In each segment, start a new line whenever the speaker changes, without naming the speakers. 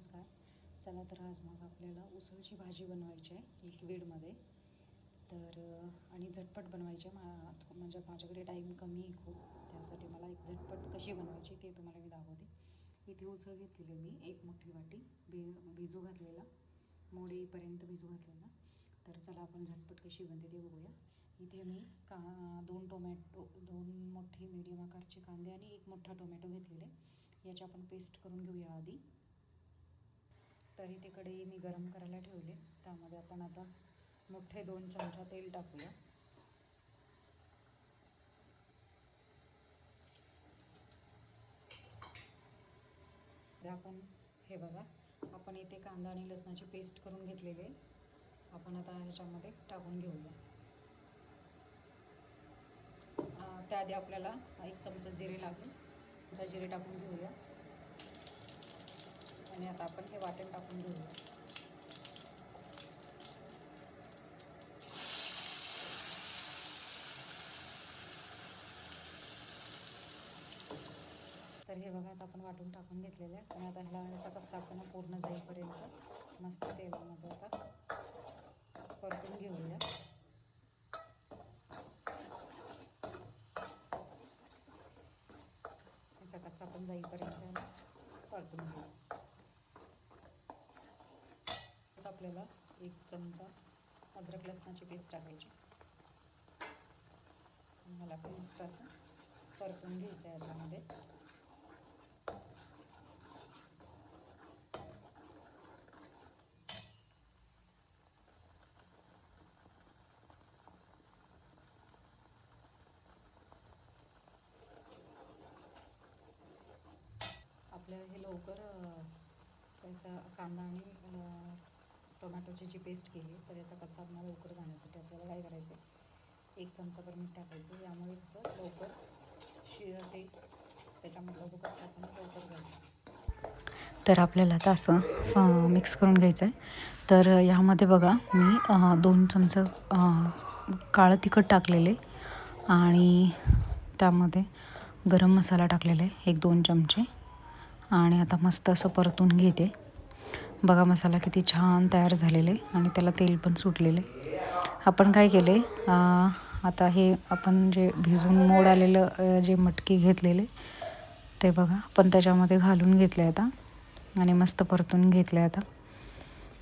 नमस्कार. चला तर आज मग आपल्याला उसळची भाजी बनवायची आहे लिक्विडमध्ये. तर आणि झटपट बनवायची आहे. म्हणजे माझ्याकडे टाईम कमी आहे खूप, त्यासाठी मला एक झटपट कशी बनवायची ते तुम्हाला मी दाखवते. इथे उसळ घेतलेली मी 1 मोठी वाटी भिजू घातलेला, मोड येईपर्यंत भिजू घातलेला. तर चला आपण झटपट कशी बनते ते बघूया. इथे मी 2 टोमॅटो, 2 मोठे मीडियम आकारचे कांदे आणि 1 मोठा टोमॅटो घेतलेले. याची आपण पेस्ट करून घेऊया आधी. तर इथे कढई मी गरम करायला ठेवले. त्यामध्ये आपण आता मोठे 2 चमचा तेल टाकूया. आपण हे बघा, आपण इथे कांदा आणि लसणाची पेस्ट करून घेतलेली आहे. आपण आता ह्याच्यामध्ये टाकून घेऊया. त्याआधी आपल्याला 1 चमचा जिरे लागेल. जिरे टाकून घेऊया आणि आता आपण हे वाटण टाकून घेऊया. तर हे बघा, आता आपण वाटून टाकून घेतलेलं आहे आणि आता ह्याचा कच्चापणा पूर्ण जाईपर्यंत मस्त तेलामध्ये आता परतून घेऊया. ह्याचा कच्चापण जाईपर्यंत परतून घेऊ. आपल्याला 1 चमचा अद्रक लसणाची पेस्ट टाकायची. मला पेस्ट असं परतून घ्यायचं आहे याच्यामध्ये. आपल्याला हे लवकर त्याचा कांदा आणि टोमॅटोची जी पेस्ट केली तर याचा कच्चापणा लवकर जाण्यासाठी आपल्याला काय करायचं आहे, 1 चमचाभर मीठ टाकायचं. यामुळे कसं लवकर शिजते, त्याच्यामधला जो कच्चापणा लवकर जायचं. तर आपल्याला आता असं मिक्स करून घ्यायचं आहे. तर यामध्ये बघा, मी 2 चमचे काळं तिखट टाकलेले आणि त्यामध्ये गरम मसाला टाकलेला आहे 1-2 चमचे. आणि आता मस्त असं परतून घेते. बघा मसाला किती छान तयार झालेले आणि त्याला तेल पण सुटलेले. आपण काय केले, आता हे आपण जे भिजून मोड आलेलं जे मटकी घेतलेले ते बघा आपण त्याच्यामध्ये घालून घेतले आता आणि मस्त परतून घेतले आता.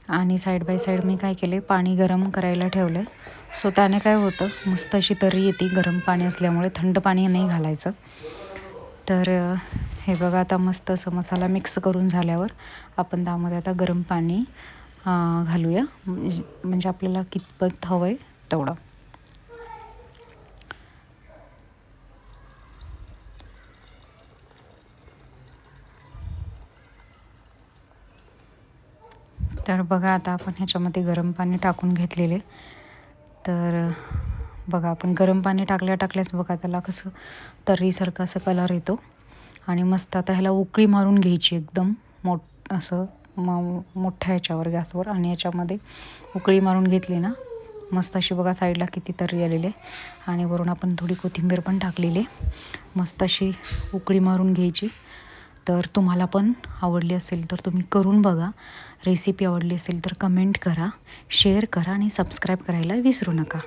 आणि साईड बाय साईड मी काय केले, पाणी गरम करायला ठेवलं. सो त्याने काय होतं, मस्त अशी तर्री येते. गरम पाणी असल्यामुळे थंड पाणी नाही घालायचं. तर हे बघा, आता मस्त असं मसाला मिक्स करून झाल्यावर आपण त्यामध्ये आता गरम पाणी घालूया. म्हणजे आपल्याला कितपत हवं आहे तेवढं. तर बघा, आता आपण ह्याच्यामध्ये गरम पाणी टाकून घेतलेले. तर बघा, आपण गरम पाणी टाकल्याच बघा त्याला कसं तर्रीसारखं असं कलर येतो. आणि मस्त आता ह्याला उकळी मारून घ्यायची एकदम असं मोठ्या ह्याच्यावर गॅसवर. आणि याच्यामध्ये उकळी मारून घेतली ना, मस्त अशी बघा साईडला किती तर्री आलेली आहे. आणि वरून आपण थोडी कोथिंबीर पण टाकलेली. मस्त अशी उकळी मारून घ्यायची. तर तुम्हाला पण आवडली असेल तर तुम्ही करून बघा. रेसिपी आवडली असेल तर कमेंट करा, शेअर करा आणि सबस्क्राईब करायला विसरू नका.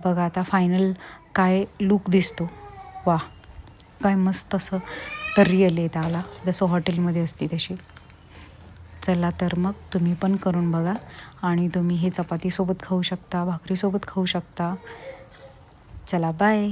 बघा आता फायनल काय लूक दिसतो. वाह, काय मस्त असं तर्री आली आहे त्याला, जसं हॉटेलमध्ये असते तशी. चला तर मग तुम्ही पण करून बघा. आणि तुम्ही हे चपातीसोबत खाऊ शकता, भाकरीसोबत खाऊ शकता. चला बाय.